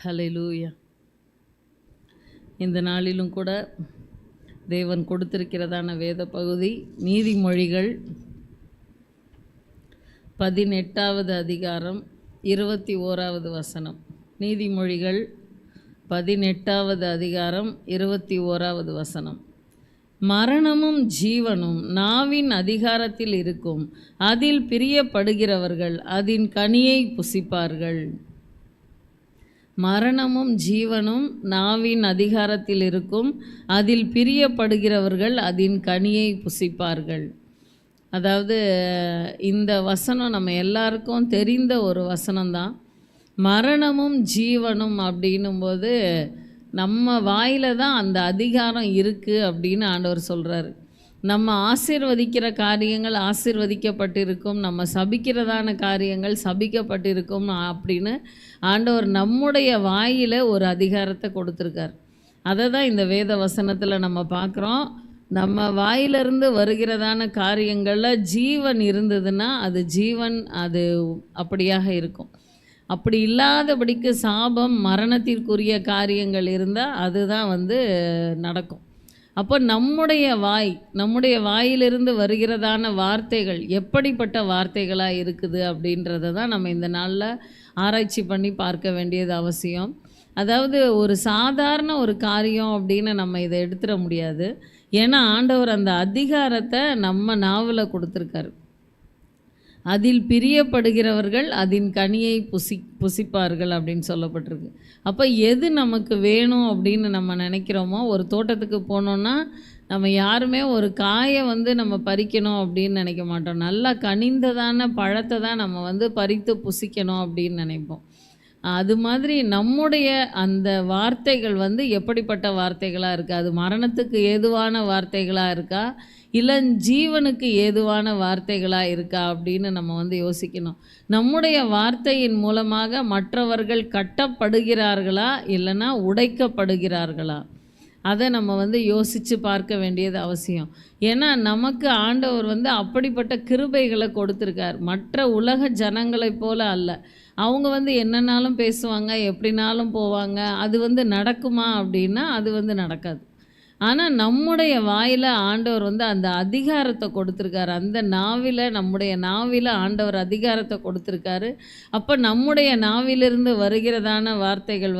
ஹல்லேலூயா. இந்த நாளிலும் கூட தேவன் கொடுத்திருக்கிறதான வேத பகுதி நீதிமொழிகள் 18வது அதிகாரம் 21வது வசனம். நீதிமொழிகள் 18வது அதிகாரம் 21வது வசனம். மரணமும் ஜீவனும் நாவின் அதிகாரத்தில் இருக்கும், அதில் பிரியப்படுகிறவர்கள் அதன் கனியை புசிப்பார்கள். மரணமும் ஜீவனும் நாவின் அதிகாரத்தில் இருக்கும், அதில் பிரியப்படுகிறவர்கள் அதன் கனியை புசிப்பார்கள். அதாவது இந்த வசனம் நம்ம எல்லாருக்கும் தெரிந்த ஒரு வசனம்தான். மரணமும் ஜீவனும் அப்படின்னும்போது நம்ம வாயில் தான் அந்த அதிகாரம் இருக்குது அப்படின்னு ஆண்டவர் சொல்கிறாரு. நம்ம ஆசீர்வதிக்கிற காரியங்கள் ஆசீர்வதிக்கப்பட்டிருக்கும், நம்ம சபிக்கிறதான காரியங்கள் சபிக்கப்பட்டிருக்கும் அப்படின்னு ஆண்டவர் நம்முடைய வாயில் ஒரு அதிகாரத்தை கொடுத்துருக்கார். அதை தான் இந்த வேத வசனத்தில் நம்ம பார்க்குறோம். நம்ம வாயிலிருந்து வருகிறதான காரியங்களில் ஜீவன் இருந்ததுன்னா அது ஜீவன், அது அப்படியாக இருக்கும். அப்படி இல்லாதபடிக்கு சாபம் மரணத்திற்குரிய காரியங்கள் இருந்தால் அதுதான் நடக்கும். அப்போ நம்முடைய வாயிலிருந்து வருகிறதான வார்த்தைகள் எப்படிப்பட்ட வார்த்தைகளாக இருக்குது அப்படின்றத தான் நம்ம இந்த நாளில் ஆராய்ச்சி பண்ணி பார்க்க வேண்டியது அவசியம். அதாவது ஒரு சாதாரண ஒரு காரியம் அப்படின்னு நம்ம இதை எடுத்துட முடியாது. ஏன்னா ஆண்டவர் அந்த அதிகாரத்தை நம்ம நாவில் கொடுத்துருக்காரு. அதில் பிரியப்படுகிறவர்கள் அதன் கனியை புசிப்பார்கள் அப்படின்னு சொல்லப்பட்டிருக்கு. அப்போ எது நமக்கு வேணும் அப்படின்னு நம்ம நினைக்கிறோமோ, ஒரு தோட்டத்துக்கு போனோன்னா நம்ம யாருமே ஒரு காயை நம்ம பறிக்கணும் அப்படின்னு நினைக்க மாட்டோம். நல்லா கனிந்ததான பழத்தை தான் நம்ம பறித்து புசிக்கணும் அப்படின்னு நினைப்போம். அது மாதிரி நம்முடைய அந்த வார்த்தைகள் எப்படிப்பட்ட வார்த்தைகளாக இருக்குது? அது மரணத்துக்கு ஏதுவான வார்த்தைகளாக இருக்கா, இல்லை ஜீவனுக்கு ஏதுவான வார்த்தைகளாக இருக்கா அப்படின்னு நம்ம யோசிக்கணும். நம்முடைய வார்த்தையின் மூலமாக மற்றவர்கள் கட்டப்படுகிறார்களா இல்லைன்னா உடைக்கப்படுகிறார்களா, அதை நம்ம யோசித்து பார்க்க வேண்டியது அவசியம். ஏன்னா நமக்கு ஆண்டவர் அப்படிப்பட்ட கிருபைகளை கொடுத்துருக்கார். மற்ற உலக ஜனங்களைப் போல அல்ல. அவங்க என்னன்னாலும் பேசுவாங்க, எப்படினாலும் போவாங்க. அது நடக்குமா அப்படின்னா அது நடக்காது. ஆனால் நம்முடைய வாயில் ஆண்டவர் அந்த அதிகாரத்தை கொடுத்துருக்காரு. அந்த நம்முடைய நாவில் ஆண்டவர் அதிகாரத்தை கொடுத்துருக்காரு. அப்போ நம்முடைய நாவிலிருந்து வருகிறதான வார்த்தைகள்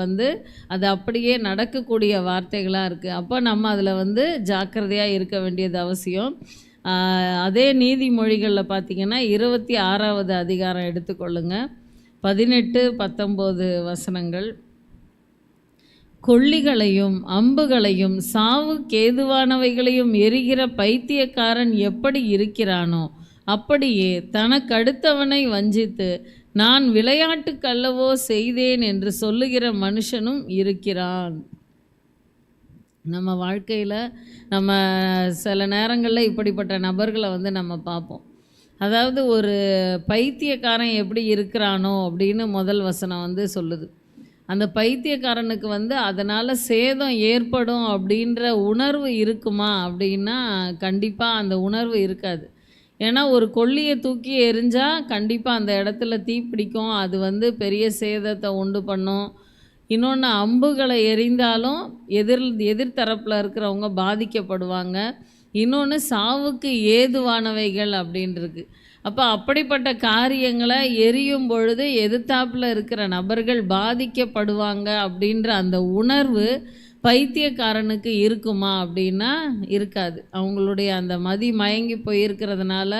அது அப்படியே நடக்கக்கூடிய வார்த்தைகளாக இருக்குது. அப்போ நம்ம அதில் ஜாக்கிரதையாக இருக்க வேண்டியது அவசியம். அதே நீதிமொழிகளில் பார்த்திங்கன்னா 26வது அதிகாரம் எடுத்துக்கொள்ளுங்க. 18-19 வசனங்கள். கொள்ளிகளையும் அம்புகளையும் சாவுக்கேதுவானவைகளையும் எரிகிற பைத்தியக்காரன் எப்படி இருக்கிறானோ அப்படியே தனக்கடுத்தவனை வஞ்சித்து நான் விளையாட்டுக்கல்லவோ செய்தேன் என்று சொல்லுகிற மனுஷனும் இருக்கிறான். நம்ம வாழ்க்கையில் நம்ம சில நேரங்களில் இப்படிப்பட்ட நபர்களை நம்ம பார்ப்போம். அதாவது ஒரு பைத்தியக்காரன் எப்படி இருக்கிறானோ அப்படின்னு முதல் வசனம் சொல்லுது. அந்த பைத்தியக்காரனுக்கு அதனால் சேதம் ஏற்படும் அப்படின்ற உணர்வு இருக்குமா அப்படின்னா கண்டிப்பாக அந்த உணர்வு இருக்காது. ஏன்னா ஒரு கொல்லியை தூக்கி எரிஞ்சால் கண்டிப்பாக அந்த இடத்துல தீப்பிடிக்கும், அது பெரிய சேதத்தை உண்டு பண்ணும். இன்னொன்று, அம்புகளை எரிந்தாலும் எதிர்த்தரப்பில் இருக்கிறவங்க பாதிக்கப்படுவாங்க. இன்னொன்று, சாவுக்கு ஏதுவானவைகள் அப்படின்றது. அப்போ அப்படிப்பட்ட காரியங்களை எரியும் பொழுது எதிர்த்தாப்பில் இருக்கிற நபர்கள் பாதிக்கப்படுவாங்க அப்படின்ற அந்த உணர்வு பைத்தியக்காரனுக்கு இருக்குமா அப்படின்னா இருக்காது. அவங்களுடைய அந்த மதி மயங்கி போயிருக்கிறதுனால,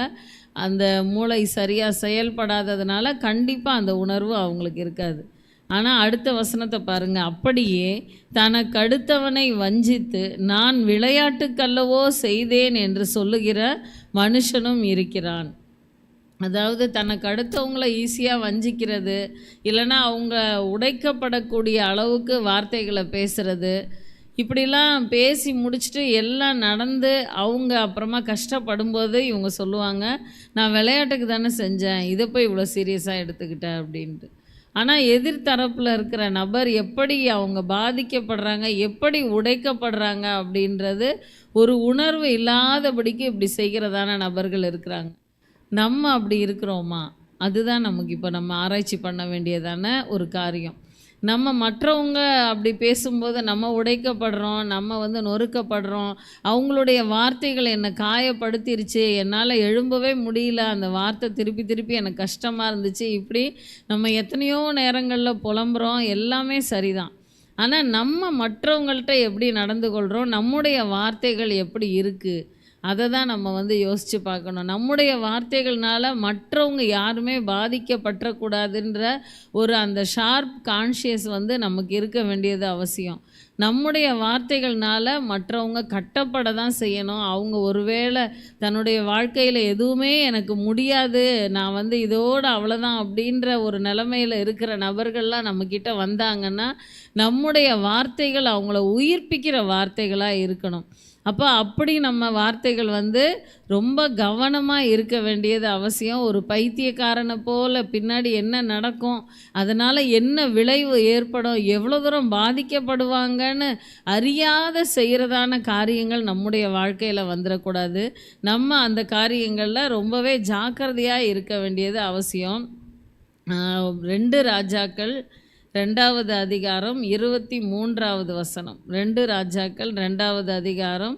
அந்த மூளை சரியாக செயல்படாததுனால கண்டிப்பாக அந்த உணர்வு அவங்களுக்கு இருக்காது. ஆனால் அடுத்த வசனத்தை பாருங்கள். அப்படியே தனக்கு அடுத்தவனை வஞ்சித்து நான் விளையாட்டுக்கல்லவோ செய்தேன் என்று சொல்லுகிற மனுஷனும் இருக்கிறான். அதாவது தனக்கு அடுத்தவங்களை ஈஸியாக வஞ்சிக்கிறது, இல்லைன்னா அவங்க உடைக்கப்படக்கூடிய அளவுக்கு வார்த்தைகளை பேசுகிறது, இப்படிலாம் பேசி முடிச்சுட்டு எல்லாம் நடந்து அவங்க அப்புறமா கஷ்டப்படும்போது இவங்க சொல்லுவாங்க, நான் விளையாட்டுக்கு தானே செஞ்சேன், இதை போய் இவ்வளோ சீரியஸாக எடுத்துக்கிட்டேன் அப்படின்ட்டு. ஆனால் எதிர்த்தரப்பில் இருக்கிற நபர் எப்படி அவங்க பாதிக்கப்படுறாங்க, எப்படி உடைக்கப்படுறாங்க அப்படின்றது ஒரு உணர்வு இல்லாதபடிக்கு இப்படி செய்கிறதான நபர்கள் இருக்கிறாங்க. நம்ம அப்படி இருக்கிறோமா? அதுதான் நமக்கு இப்போ நம்ம ஆராய்ச்சி பண்ண வேண்டியதான ஒரு காரியம். நம்ம மற்றவங்க அப்படி பேசும்போது நம்ம உடைக்கப்படுறோம், நம்ம வந்து நொறுக்கப்படுறோம். அவங்களுடைய வார்த்தைகள் என்னை காயப்படுத்திருச்சு, என்னால் எழும்பவே முடியல, அந்த வார்த்தை திருப்பி திருப்பி எனக்கு கஷ்டமாக இருந்துச்சு. இப்படி நம்ம எத்தனையோ நேரங்களில் புலம்புறோம். எல்லாமே சரிதான். ஆனால் நம்ம மற்றவங்கள்ட்ட எப்படி நடந்து கொள்கிறோம், நம்முடைய வார்த்தைகள் எப்படி இருக்குது, அதை தான் நம்ம வந்து யோசித்து பார்க்கணும். நம்முடைய வார்த்தைகள்னால மற்றவங்க யாருமே பாதிக்கப்பற்றக்கூடாதுன்ற ஒரு அந்த ஷார்ப் கான்ஷியஸ் வந்து நமக்கு இருக்க வேண்டியது அவசியம். நம்முடைய வார்த்தைகள்னால மற்றவங்க கட்டப்பட தான் செய்யணும். அவங்க ஒருவேளை தன்னுடைய வாழ்க்கையில் எதுவுமே எனக்கு முடியாது, நான் வந்து இதோட அவ்வளோதான் அப்படின்ற ஒரு நிலைமையில் இருக்கிற நபர்கள்லாம் நம்மக்கிட்ட வந்தாங்கன்னா, நம்முடைய வார்த்தைகள் அவங்கள உயிர்ப்பிக்கிற வார்த்தைகளாக இருக்கணும். அப்போ அப்படி நம்ம வார்த்தைகள் வந்து ரொம்ப கவனமாக இருக்க வேண்டியது அவசியம். ஒரு பைத்தியக்காரனை போல் பின்னாடி என்ன நடக்கும், அதனால் என்ன விளைவு ஏற்படும், எவ்வளோ தூரம் பாதிக்கப்படுவாங்கன்னு அறியாத செய்கிறதான காரியங்கள் நம்முடைய வாழ்க்கையில் வந்துடக்கூடாது. நம்ம அந்த காரியங்களில் ரொம்பவே ஜாக்கிரதையாக இருக்க வேண்டியது அவசியம். 2 ராஜாக்கள் 2வது அதிகாரம் 23வது வசனம். 2 ராஜாக்கள் 2வது அதிகாரம்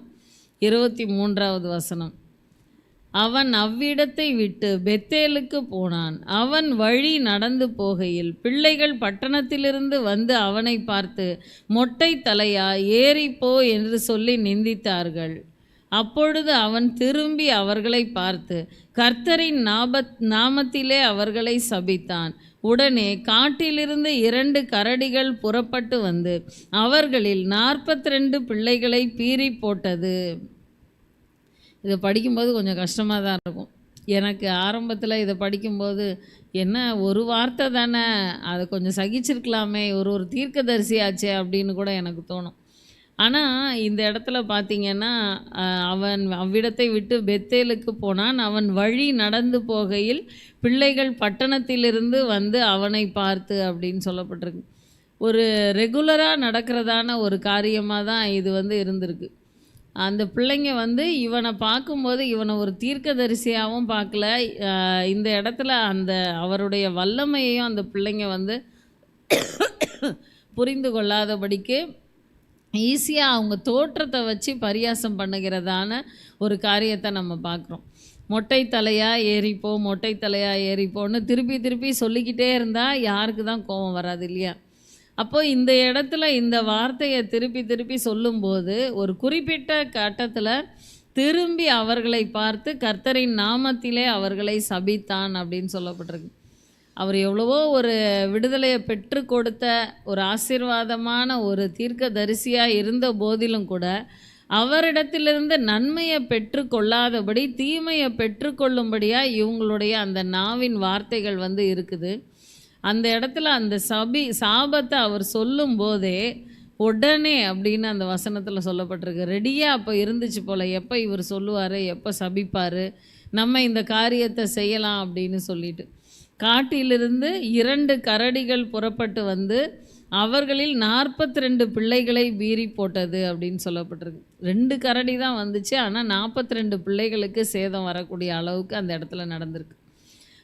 23வது வசனம். அவன் அவ்விடத்தை விட்டு பெத்தேலுக்கு போனான். அவன் வழி நடந்து போகையில் பிள்ளைகள் பட்டணத்திலிருந்து வந்து அவனை பார்த்து, மொட்டை தலையா, ஏறிப்போ என்று சொல்லி நிந்தித்தார்கள். அப்பொழுது அவன் திரும்பி அவர்களை பார்த்து கர்த்தரின் நாமத்திலே அவர்களை சபித்தான். உடனே காட்டிலிருந்து 2 கரடிகள் புறப்பட்டு வந்து அவர்களில் 42 பிள்ளைகளை பீறி போட்டது. இதை படிக்கும்போது கொஞ்சம் கஷ்டமாக தான் இருக்கும். எனக்கு ஆரம்பத்தில் இதை படிக்கும்போது, என்ன ஒரு வார்த்தை தானே, அதை கொஞ்சம் சகிச்சிருக்கலாமே, ஒரு தீர்க்கதரிசியாச்சே அப்படின்னு கூட எனக்கு தோணும். ஆனால் இந்த இடத்துல பார்த்தீங்கன்னா, அவன் அவ்விடத்தை விட்டு பெத்தேலுக்கு போனான். அவன் வழி நடந்து போகையில் பிள்ளைகள் பட்டணத்திலிருந்து வந்து அவனை பார்த்து அப்படின்னு சொல்லப்பட்டிருக்கு. ஒரு ரெகுலராக நடக்கிறதான ஒரு காரியமாக தான் இது வந்து இருந்திருக்கு. அந்த பிள்ளைங்க வந்து இவனை பார்க்கும்போது இவனை ஒரு தீர்க்கதரிசியாகவும் பார்க்கல. இந்த இடத்துல அந்த அவருடைய வல்லமையையும் அந்த பிள்ளைங்க வந்து புரிந்து கொள்ளாதபடிக்கு ஈஸியாக அவங்க தோற்றத்தை வச்சு பரியாசம் பண்ணுகிறதான ஒரு காரியத்தை நம்ம பார்க்குறோம். மொட்டை தலையாக ஏறிப்போ, மொட்டை தலையாக ஏறிப்போன்னு திருப்பி திருப்பி சொல்லிக்கிட்டே இருந்தால் யாருக்கு தான் கோபம் வராது இல்லையா? அப்போது இந்த இடத்துல இந்த வார்த்தையை திருப்பி திருப்பி சொல்லும்போது ஒரு குறிப்பிட்ட கட்டத்தில் திரும்பி அவர்களை பார்த்து கர்த்தரின் நாமத்திலே அவர்களை சபித்தான் அப்படின்னு சொல்லப்பட்டிருக்கு. அவர் எவ்வளவோ ஒரு விடுதலையை பெற்று கொடுத்த ஒரு ஆசீர்வாதமான ஒரு தீர்க்கதரிசியாக இருந்த போதிலும் கூட அவரிடத்திலிருந்து நன்மையை பெற்று கொள்ளாதபடி தீமையை பெற்றுக்கொள்ளும்படியாக இவங்களுடைய அந்த நாவின் வார்த்தைகள் வந்து இருக்குது. அந்த இடத்துல அந்த சாபத்தை அவர் சொல்லும் போதே உடனே அப்படின்னு அந்த வசனத்தில் சொல்லப்பட்டிருக்கு. ரெடியாக அப்போ இருந்துச்சு போல், எப்போ இவர் சொல்லுவார், எப்போ சபிப்பார், நம்ம இந்த காரியத்தை செய்யலாம் அப்படின்னு சொல்லிட்டு. காட்டிலிருந்து 2 கரடிகள் புறப்பட்டு வந்து அவர்களில் 42 பிள்ளைகளை பீறி போட்டது அப்படின்னு சொல்லப்பட்டிருக்கு. 2 கரடி தான் வந்துச்சு, ஆனால் 42 பிள்ளைகளுக்கு சேதம் வரக்கூடிய அளவுக்கு அந்த இடத்துல நடந்திருக்கு.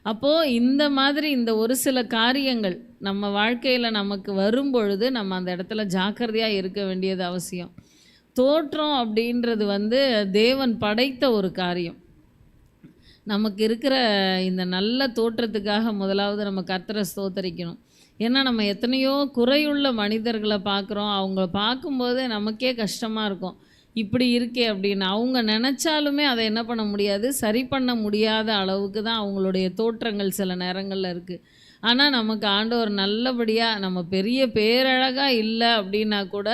அப்போது இந்த மாதிரி இந்த ஒரு சில காரியங்கள் நம்ம வாழ்க்கையில் நமக்கு வரும்பொழுது நம்ம அந்த இடத்துல ஜாக்கிரதையாக இருக்க வேண்டியது அவசியம். தோற்றம் அப்படின்றது வந்து தேவன் படைத்த ஒரு காரியம். நமக்கு இருக்கிற இந்த நல்ல தோற்றத்துக்காக முதலாவது நம்ம கர்த்தரை ஸ்தோத்தரிக்கணும். ஏன்னா நம்ம எத்தனையோ குறையுள்ள மனிதர்களை பார்க்குறோம். அவங்கள பார்க்கும்போது நமக்கே கஷ்டமாக இருக்கும், இப்படி இருக்கே அப்படின்னு. அவங்க நினச்சாலுமே அதை என்ன பண்ண முடியாது, சரி பண்ண முடியாத அளவுக்கு தான் அவங்களுடைய தோற்றங்கள் சில நேரங்களில் இருக்குது. ஆனால் நமக்கு ஆண்டவர் நல்லபடியாக, நம்ம பெரிய பேரழகாக இல்லை அப்படின்னா கூட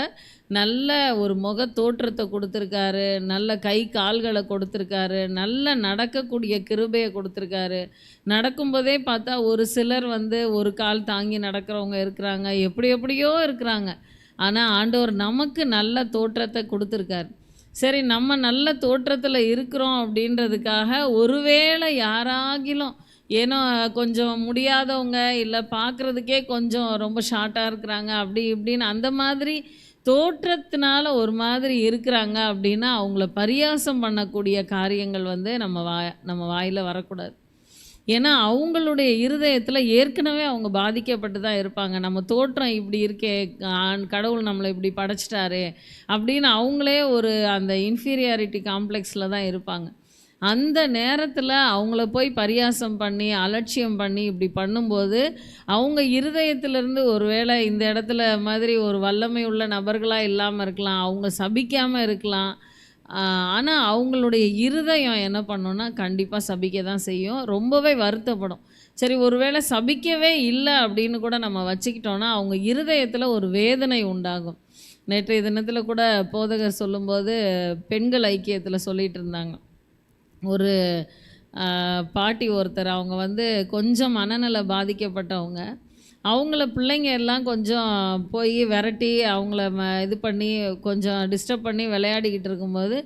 நல்ல ஒரு முக தோற்றத்தை கொடுத்துருக்காரு, நல்ல கை கால்களை கொடுத்துருக்காரு, நல்ல நடக்கக்கூடிய கிருபையை கொடுத்துருக்காரு. நடக்கும்போதே பார்த்தா ஒரு சிலர் வந்து ஒரு கால் தாங்கி நடக்கிறவங்க இருக்கிறாங்க, எப்படியோ இருக்கிறாங்க. ஆனால் ஆண்டவர் நமக்கு நல்ல தோற்றத்தை கொடுத்துருக்காரு. சரி, நம்ம நல்ல தோற்றத்தில் இருக்கிறோம் அப்படின்றதுக்காக ஒருவேளை யாராகிலும் ஏன்னா கொஞ்சம் முடியாதவங்க, இல்லை பார்க்குறதுக்கே கொஞ்சம் ரொம்ப ஷார்ட்டாக இருக்கிறாங்க, அப்படி இப்படின்னு அந்த மாதிரி தோற்றத்தினால ஒரு மாதிரி இருக்கிறாங்க அப்படின்னா அவங்கள பரியாசம் பண்ணக்கூடிய காரியங்கள் வந்து நம்ம வாயில் வரக்கூடாது. ஏன்னா, அவங்களுடைய இருதயத்தில ஏற்கனவே அவங்க பாதிக்கப்பட்டு தான் இருப்பாங்க. நம்ம தோற்றம் இப்படி இருக்கே, கடவுள் நம்மள இப்படி படைச்சிட்டாரே, அப்படின்னு அவங்களே ஒரு அந்த இன்ஃபீரியாரிட்டி காம்ப்ளெக்ஸ்ல தான் இருப்பாங்க. அந்த நேரத்தில அவங்கள போய் பரியாசம் பண்ணி, அலட்சியம் பண்ணி இப்படி பண்ணும்போது, அவங்க இருதயத்திலிருந்து ஒரு வேளை இந்த இடத்துல மாதிரி ஒரு வல்லமை உள்ள நபர்களா இல்லாம இருக்கலாம். அவங்க சபிக்காம இருக்கலாம். ஆனா அவங்களுடைய இருதயம் என்ன பண்ணும்னா, கண்டிப்பா சபிக்க தான் செய்யும். ரொம்பவே வருத்தப்படும். சரி ஒரு வேளை சபிக்கவே இல்ல அப்படின்னு கூட நம்ம வச்சுக்கிட்டோம்னா, அவங்க இருதயத்தில ஒரு வேதனை உண்டாகும். நேற்றைய தினத்தில கூட போதகர் சொல்லும்போது, பெண்கள் ஐக்கியத்தில சொல்லிட்டு இருந்தாங்க. ஒரு பாட்டி ஒருத்தர் அவங்க வந்து கொஞ்சம் மனநல பாதிக்கப்பட்டவங்க. அவங்கள பிள்ளைங்க எல்லாம் கொஞ்சம் போய் விரட்டி அவங்கள இது பண்ணி கொஞ்சம் டிஸ்டர்ப் பண்ணி விளையாடிக்கிட்டு இருக்கும்போது,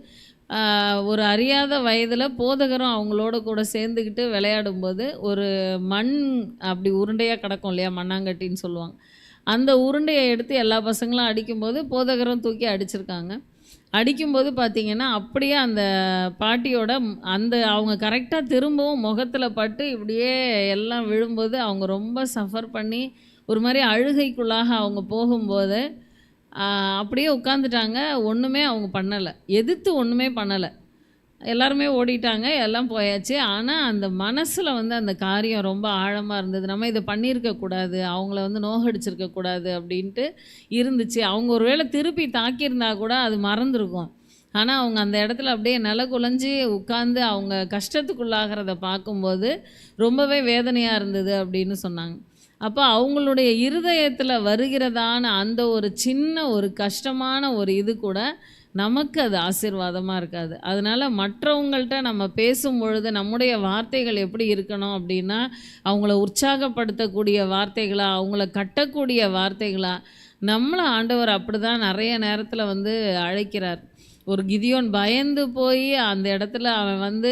ஒரு அறியாத வயதில் போதகரும் அவங்களோட கூட சேர்ந்துக்கிட்டு விளையாடும்போது, ஒரு மண் அப்படி உருண்டையாக கிடக்கும் இல்லையா? மண்ணாங்கட்டின்னு சொல்லுவாங்க. அந்த உருண்டைய எடுத்து எல்லா பசங்களும் அடிக்கும்போது, போதகரும் தூக்கி அடிச்சிருக்காங்க. அடிக்கும்போது பார்த்தீங்கன்னா, அப்படியே அந்த பாட்டியோட அந்த அவங்க கரெக்ட்டா திரும்பவும் முகத்தில பட்டு இப்படியே எல்லாம் விழும்போது, அவங்க ரொம்ப சஃபர் பண்ணி, ஒரு மாரி அழுகைக்குள்ளாக அவங்க போகும்போது, அ அப்படியே உட்காந்துட்டாங்க. ஒண்ணுமே அவங்க பண்ணல. எதிர்த்து ஒண்ணுமே பண்ணல. எல்லாருமே ஓடிட்டாங்க. எல்லாம் போயாச்சு. ஆனா, அந்த மனசுல வந்து அந்த காரியம் ரொம்ப ஆழமா இருந்தது. நம்ம இத பண்ணியிருக்க கூடாது. அவங்கள வந்து நோகடிச்சிருக்க கூடாது அப்டின்ட்டு இருந்துச்சு. அவங்க ஒரு வேள திருப்பி தாக்கியிருந்தா கூட அது மறந்துருக்கும். ஆனா, அவங்க அந்த இடத்துல அப்படியே நெலகுலஞ்சு உட்கார்ந்து அவங்க கஷ்டத்துக்குள்ளாகிறத பார்க்கும்போது, ரொம்பவே வேதனையா இருந்தது அப்படின்னு சொன்னாங்க. அப்ப அவங்களுடைய இருதயத்துல வருகிறதான அந்த ஒரு சின்ன ஒரு கஷ்டமான ஒரு இது கூட நமக்கு அது ஆசீர்வாதமா இருக்காது. அதனால மற்றவங்கள்ட்ட நம்ம பேசும்பொழுது நம்முடைய வார்த்தைகள் எப்படி இருக்கணும் அப்படின்னா, அவங்கள உற்சாகப்படுத்தக்கூடிய வார்த்தைகளா, அவங்கள கட்டக்கூடிய வார்த்தைகளா, நம்மள ஆண்டவர் அப்படிதான் நெறைய நேரத்தில வந்து அழைக்கிறார். ஒரு கிதியோன் பயந்து போய் அந்த இடத்துல அவன் வந்து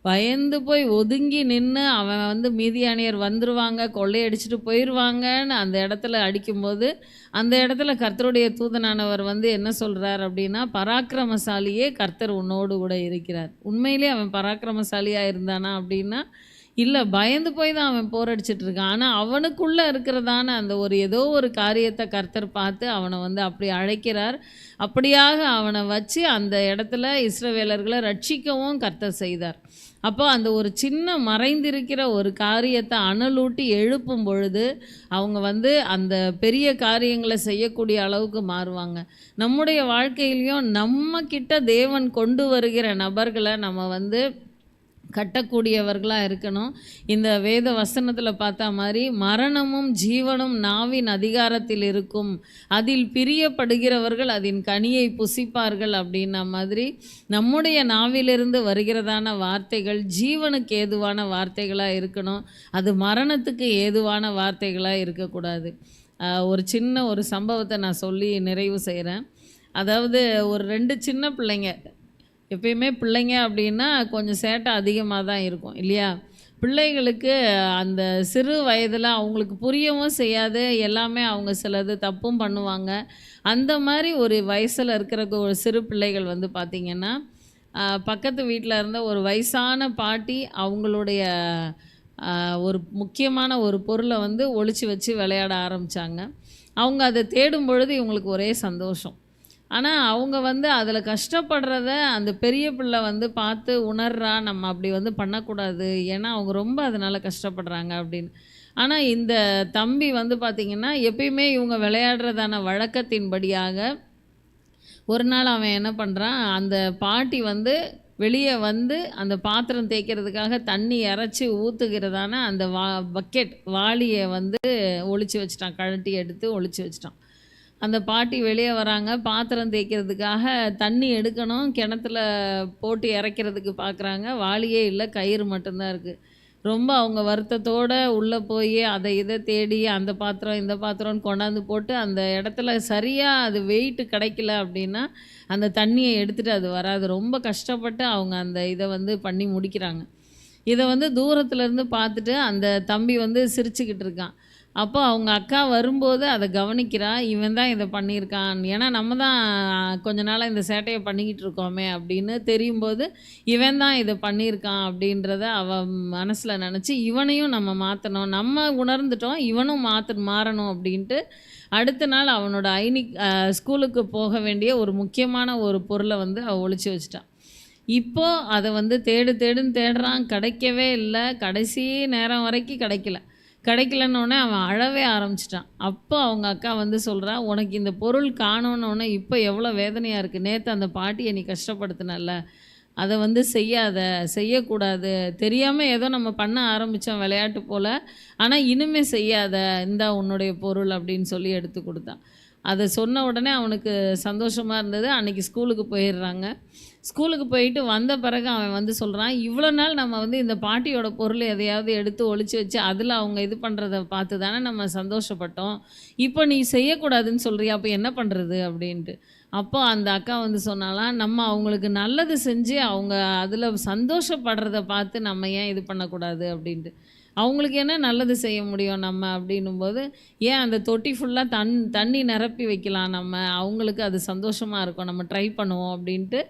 பயந்து போய் ஒதுங்கி நின்னு, அவன் வந்து மீதியானியர் வந்துருவாங்க, கொள்ளையடிச்சுட்டு போயிருவாங்கன்னு அந்த இடத்துல அடிக்கும்போது, அந்த இடத்துல கர்த்தருடைய தூதனானவர் வந்து என்ன சொல்றார் அப்படின்னா, "பராக்கிரமசாலியே கர்த்தர் உன்னோடு கூட இருக்கிறார்." உண்மையிலேயே அவன் பராக்கிரமசாலியா இருந்தானா அப்படின்னா, இல்ல பயந்து போய் தான் அவன் போரடிச்சிட்டு இருக்கான். ஆனா அவனுக்குள்ள இருக்கிறதான அந்த ஒரு ஏதோ ஒரு காரியத்த கர்த்தர் பார்த்து அவன வந்து அப்படி அழைக்கிறார். அப்படியாக அவன வச்சு அந்த இடத்துல இஸ்ரவேலர்கள ரட்சிக்கவும் கர்த்தர் செய்தார். அப்போ அந்த ஒரு சின்ன மறைந்திருக்கிற ஒரு காரியத்தை அனலூட்டி எழுப்பும் பொழுது, அவங்க வந்து அந்த பெரிய காரியங்கள செய்யக்கூடிய அளவுக்கு மாறுவாங்க. நம்முடைய வாழ்க்கையிலயும் நம்ம கிட்ட தேவன் கொண்டு வருகிற நபர்கள நம்ம வந்து கட்டக்கூடியவர்களா இருக்கணும். இந்த வேத வசனத்துல பார்த்தா மாரி, மரணமும் ஜீவனும் நாவின் அதிகாரத்தில் இருக்கும். அதில் பிரியப்படுகிறவர்கள் அதின் கனியை புசிப்பார்கள் அப்படின்ன மாதிரி, நம்முடைய நாவிலிருந்து வருகிறதான வார்த்தைகள் ஜீவனுக்கு ஏதுவான வார்த்தைகளா இருக்கணும். அது மரணத்துக்கு ஏதுவான வார்த்தைகளா இருக்கக்கூடாது. ஒரு சின்ன ஒரு சம்பவத்த நான் சொல்லி நிறைவு செய்றேன். அதாவது ஒரு 2 சின்ன பிள்ளைங்க எப்பயுமே பிள்ளைங்க அப்படின்னா கொஞ்சம் சேட்டை அதிகமாக தான் இருக்கும் இல்லையா? பிள்ளைகளுக்கு அந்த சிறு வயதில் அவங்களுக்கு புரியவும் செய்யாது. எல்லாமே அவங்க சிலது தப்பும் பண்ணுவாங்க. அந்த மாரி ஒரு வயசில இருக்கிற ஒரு சிறு பிள்ளைகள் வந்து பார்த்திங்கன்னா, பக்கத்து வீட்ல இருந்த ஒரு வயசான பாட்டி அவங்களுடைய ஒரு முக்கியமான ஒரு பொருள வந்து ஒளிச்சு வச்சு விளையாட ஆரம்பிச்சாங்க. அவங்க அத தேடும் பொழுது இவங்களுக்கு ஒரே சந்தோஷம். ஆனா, அவங்க வந்து அதில கஷ்டப்படுறத அந்த பெரிய பிள்ளை வந்து பார்த்து உணர்றா, நம்ம அப்படி வந்து பண்ணக்கூடாது. ஏன்னா, அவங்க ரொம்ப அதனால கஷ்டப்படுறாங்க அப்படின்னு. ஆனா, இந்த தம்பி வந்து பார்த்தீங்கன்னா, எப்பயுமே இவங்க விளையாடுறதான வழக்கத்தின்படியாக, ஒரு நாள் அவன் என்ன பண்ணுறான், அந்த பாட்டி வந்து வெளிய வந்து அந்த பாத்திரம் தேய்க்கிறதுக்காக தண்ணி இறைச்சி ஊத்துகிறதான அந்த பக்கெட் வாளிய வந்து ஒளிச்சு வச்சுட்டான். கழட்டி எடுத்து ஒளிச்சு வச்சுட்டான். அந்த பாட்டி வெளிய வராங்க. பாத்திரம் தேய்க்கிறதுக்காக தண்ணி எடுக்கணும். கிணத்துல போட்டு இறைக்கிறதுக்கு பார்க்குறாங்க. வாளியே இல்ல. கயிறு மட்டும் தான் இருக்கு. ரொம்ப அவங்க வருத்தத்தோட உள்ள போயி அத இத தேடி அந்த பாத்திரம், இந்த பாத்திரம்னு கொண்டாந்து போட்டு அந்த இடத்துல சரியா அது வெயிட் கிடைக்கல அப்டின்னா, அந்த தண்ணிய எடுத்துட்டு அது வராது. ரொம்ப கஷ்டப்பட்டு அவங்க அந்த இத வந்து பண்ணி முடிக்கிறாங்க. இத வந்து தூரத்துல இருந்து பார்த்துட்டு அந்த தம்பி வந்து சிரிச்சுக்கிட்டு இருக்கான். அப்போ அவங்க அக்கா வரும்போது அதை கவனிக்கிறா. இவன் தான் இதை பண்ணியிருக்கான். ஏன்னா நம்ம தான் கொஞ்ச நாளாக இந்த சேட்டையை பண்ணிக்கிட்டு இருக்கோமே அப்படின்னு தெரியும்போது, இவன் தான் இதை பண்ணியிருக்கான் அப்படின்றத அவ மனசில் நினச்சி, இவனையும் நம்ம மாற்றணும். நம்ம உணர்ந்துட்டோம், இவனும் மாறணும் அப்படின்ட்டு அடுத்த நாள் அவனோட ஸ்கூலுக்கு போக வேண்டிய ஒரு முக்கியமான ஒரு பொருளை வந்து அவள் ஒளிச்சு வச்சுட்டான். இப்போ அதை வந்து தேடுன்னு தேடுறான், கிடைக்கவே இல்லை. கடைசி நேரம் வரைக்கும் கிடைக்கல. கிடைக்கலன்னொடனே அவன் அழவே ஆரம்பிச்சிட்டான். அப்போ அவங்க அக்கா வந்து சொல்கிறா, உனக்கு இந்த பொருள் காணோன்னொடனே இப்போ எவ்வளோ வேதனையாக இருக்குது. நேற்று அந்த பாட்டியை நீ கஷ்டப்படுத்தினல்ல, அதை வந்து செய்யக்கூடாது. தெரியாமல் ஏதோ நம்ம பண்ண ஆரம்பித்தோம் விளையாட்டு போல், ஆனால் இனிமேல் செய்யாத, இந்தா உன்னுடைய பொருள் அப்படின்னு சொல்லி எடுத்து கொடுத்தான். அதை சொன்ன உடனே அவனுக்கு சந்தோஷமாக இருந்தது. அன்றைக்கி ஸ்கூலுக்கு போயிடுறாங்க. ஸ்கூலுக்கு போயிட்டு வந்த பிறகு அவன் வந்து சொல்கிறான், இவ்வளோ நாள் நம்ம வந்து இந்த பாட்டியோட பொருள் எதையாவது எடுத்து ஒளிச்சு வச்சு அதில் அவங்க இது பண்ணுறத பார்த்து தானே நம்ம சந்தோஷப்பட்டோம். இப்போ நீ செய்யக்கூடாதுன்னு சொல்கிறியா, அப்போ என்ன பண்ணுறது அப்படின்ட்டு. அப்போ அந்த அக்கா வந்து சொன்னாலாம், நம்ம அவங்களுக்கு நல்லது செஞ்சு அவங்க அதில் சந்தோஷப்படுறத பார்த்து நம்ம ஏன் இது பண்ணக்கூடாது அப்படின்ட்டு. அவங்களுக்கு என்ன நல்லது செய்ய முடியும் நம்ம அப்படின்னும்போது, ஏன் அந்த தொட்டி ஃபுல்லாக தண்ணி நிரப்பி வைக்கலாம் நம்ம, அவங்களுக்கு அது சந்தோஷமாக இருக்கும், நம்ம ட்ரை பண்ணுவோம் அப்படின்ட்டு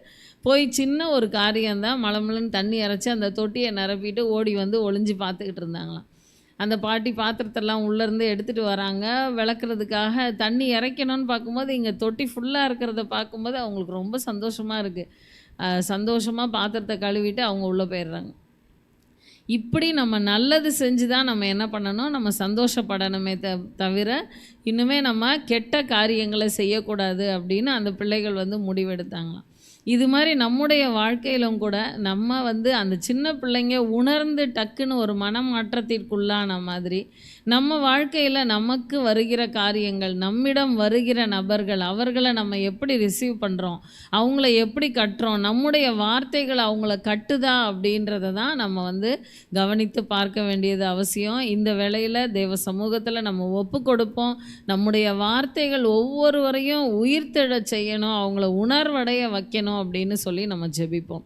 போய் சின்ன ஒரு காரியம்தான் மலமலன்னு தண்ணி இறைச்சி அந்த தொட்டியை நிரப்பிட்டு ஓடி வந்து ஒளிஞ்சு பார்த்துக்கிட்டு இருந்தாங்களாம். அந்த பாட்டி பாத்திரத்தெல்லாம் உள்ளேருந்து எடுத்துகிட்டு வராங்க விளக்குறதுக்காக. தண்ணி இறைக்கணும்னு பார்க்கும்போது இங்கே தொட்டி ஃபுல்லாக இருக்கிறத பார்க்கும்போது அவங்களுக்கு ரொம்ப சந்தோஷமாக இருக்குது. சந்தோஷமாக பாத்திரத்தை கழுவிட்டு அவங்க உள்ளே போயிடுறாங்க. இப்படி நம்ம நல்லது செஞ்சு தான் நம்ம என்ன பண்ணணும், நம்ம சந்தோஷப்படணுமே தவிர இன்னுமே நம்ம கெட்ட காரியங்களை செய்யக்கூடாது அப்படின்னு அந்த பிள்ளைகள் வந்து முடிவெடுத்தாங்களாம். இது மாதிரி நம்முடைய வாழ்க்கையிலும் கூட நம்ம வந்து அந்த சின்ன பிள்ளைங்க உணர்ந்து டக்குன்னு ஒரு மனமாற்றத்திற்குள்ளான மாதிரி நம்ம வாழ்க்கையில் நமக்கு வருகிற காரியங்கள், நம்மிடம் வருகிற நபர்கள், அவர்களை நம்ம எப்படி ரிசீவ் பண்ணுறோம், அவங்கள எப்படி கட்டுறோம், நம்முடைய வார்த்தைகள் அவங்கள கட்டுதா அப்படின்றத தான் நம்ம வந்து கவனித்து பார்க்க வேண்டியது அவசியம். இந்த வேளையில் தேவ சமூகத்தில் நம்ம ஒப்பு கொடுப்போம். நம்முடைய வார்த்தைகள் ஒவ்வொருவரையும் உயிர்த்தெழ செய்யணும், அவங்கள உணர்வடைய வைக்கணும் அப்படின்னு சொல்லி நம்ம ஜெபிப்போம்.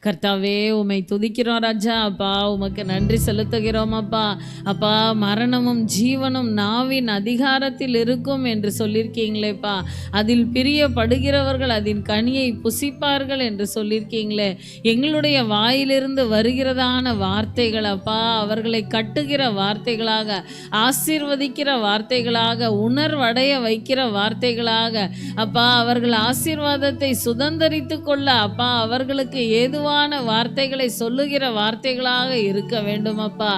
கர்த்தாவே, உம்மை துதிக்கிறோம் ராஜா. அப்பா, உமக்கு நன்றி செலுத்துகிறோம் அப்பா. அப்பா, மரணமும் ஜீவனும் நாவின் அதிகாரத்தில் இருக்கும் என்று சொல்லியிருக்கீங்களேப்பா. அதில் பிரியப்படுகிறவர்கள் அதன் கனியை புசிப்பார்கள் என்று சொல்லியிருக்கீங்களே. எங்களுடைய வாயிலிருந்து வருகிறதான வார்த்தைகள் அப்பா, அவர்களை கட்டுகிற வார்த்தைகளாக, ஆசீர்வதிக்கிற வார்த்தைகளாக, உணர்வடைய வைக்கிற வார்த்தைகளாக அப்பா, அவர்கள் ஆசீர்வாதத்தை சுதந்தரித்து கொள்ள அப்பா, அவர்களுக்கு ஏதுவான வார்த்தைகளை சொல்லுகிற வார்த்தைகளாக இருக்க வேண்டும் அப்பா.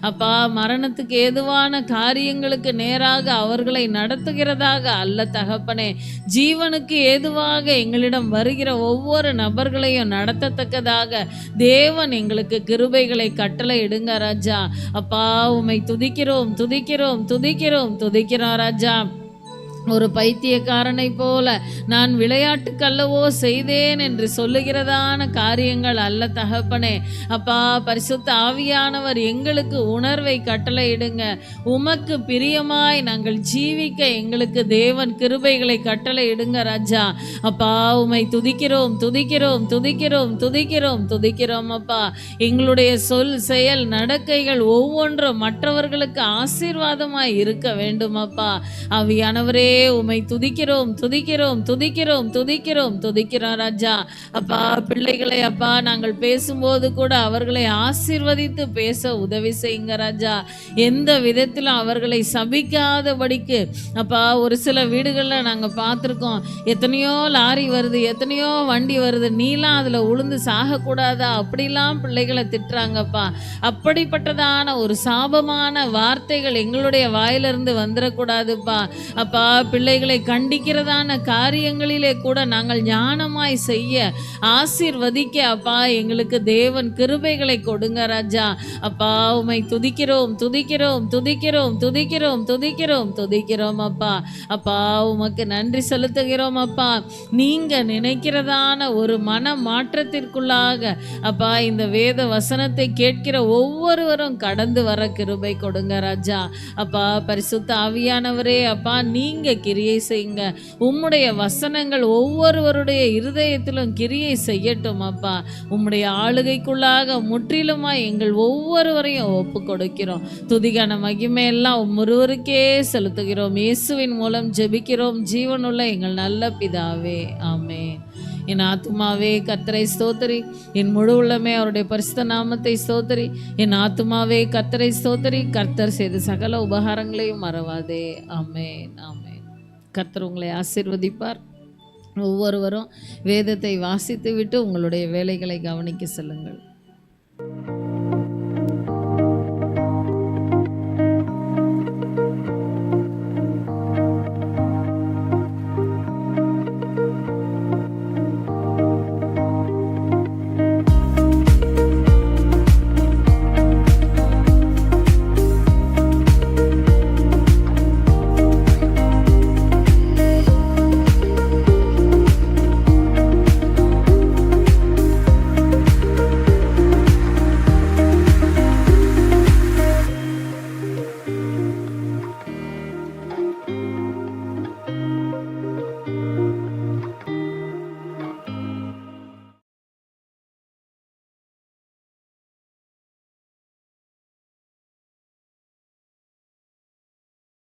அப்பா, மரணத்துக்கு ஏதுவான காரியங்களுக்கு நேராக அவர்களை நடத்துகிறதாக அல்ல தகப்பனே, ஜீவனுக்கு ஏதுவாக எங்களிடம் வருகிற ஒவ்வொரு நபர்களையும் நடத்தத்தக்கதாக தேவன் எங்களுக்கு கிருபைகளை கட்டளை இடுங்க ராஜா. அப்பா, உம்மை துதிக்கிறோம் துதிக்கிறோம் துதிக்கிறோம் துதிக்கிறோம் ராஜா. ஒரு பைத்தியக்காரனை போல நான் விளையாட்டுக்கல்லவோ செய்தேன் என்று சொல்லுகிறதான காரியங்கள் அல்ல தகப்பனே. அப்பா, பரிசுத்த ஆவியானவர் எங்களுக்கு உணர்வை கட்டளையிடுங்க. உமக்கு பிரியமாய் நாங்கள் ஜீவிக்க எங்களுக்கு தேவன் கிருபைகளை கட்டளையிடுங்க ராஜா. அப்பா, உம்மை துதிக்கிறோம் துதிக்கிறோம் துதிக்கிறோம் துதிக்கிறோம் துதிக்கிறோம் அப்பா. எங்களுடைய சொல் செயல் நடக்கைகள் ஒவ்வொன்றும் மற்றவர்களுக்கு ஆசீர்வாதமாய் இருக்க வேண்டும் அப்பா. ஆவியானவரே, உம்மை துதிக்கிறோம் துதிக்கிறோம் துதிக்கிறோம் துதிக்கிறோம் துதிக்கிறோம் ராஜா. அப்பா, பிள்ளைகளை அப்பா நாங்கள் பேசும்போது கூட அவர்களை ஆசீர்வதித்து பேச உதவி செய்யுங்க ராஜா. எந்த விதத்திலும் அவர்களை சபிக்காதபடிக்கு அப்பா. ஒரு சில வீடுகளில் நாங்கள் பார்த்துருக்கோம், எத்தனையோ லாரி வருது, எத்தனையோ வண்டி வருது, நீலாம் அதில் உளுந்து சாகக்கூடாதா அப்படிலாம் பிள்ளைகளை திட்டுறாங்கப்பா. அப்படிப்பட்டதான ஒரு சாபமான வார்த்தைகள் எங்களுடைய வாயிலிருந்து வந்துடக்கூடாதுப்பா. அப்பா, பிள்ளைகளை கண்டிக்கிறதான காரியங்களிலே கூட நாங்கள் ஞானமாய் செய்ய ஆசீர்வதிக்க அப்பா எங்களுக்கு தேவன் கிருபைகளை கொடுங்க ராஜா. அப்பா, உம்மை துதிக்கிறோம் துதிக்கிறோம் துதிக்கிறோம் துதிக்கிறோம் துதிக்கிறோம் துதிக்கிறோம் அப்பா. அப்பா, உமக்கு நன்றி செலுத்துகிறோம் அப்பா. நீங்க நினைக்கிறதான ஒரு மன மாற்றத்திற்குள்ளாக அப்பா இந்த வேத வசனத்தை கேட்கிற ஒவ்வொருவரும் கடந்து வர கிருபை கொடுங்க ராஜா. அப்பா, பரிசுத்த ஆவியானவரே அப்பா, நீங்க நீங்கள் கிரியை செய்யுங்க. உம்முடைய வசனங்கள் ஒவ்வொருவருடைய இருதயத்திலும் கிரியை செய்யட்டும் அப்பா. உம்முடைய ஆளுகைக்குள்ளாக முற்றிலுமாய் எங்கள் ஒவ்வொருவரையும் ஒப்பு கொடுக்கிறோம். துதிகான மகிமையெல்லாம் ஒருவருக்கே செலுத்துகிறோம். இயேசுவின் மூலம் ஜெபிக்கிறோம் ஜீவனுள்ள எங்கள் நல்ல பிதாவே, ஆமென். என் ஆத்துமாவே கர்த்தரை ஸ்தோத்திரி, என் முழு உள்ளமே அவருடைய பரிசுத்த நாமத்தை ஸ்தோத்திரி. என் ஆத்துமாவே கர்த்தரை ஸ்தோத்திரி, கர்த்தர் செய்த சகல உபகாரங்களையும் மறவாதே. ஆமென், ஆமென். கர்த்தர் உங்களை ஆசீர்வதிப்பார். ஒவ்வொருவரும் வேதத்தை வாசித்து விட்டு உங்களுடைய வேலைகளை கவனிக்க செல்லுங்கள்.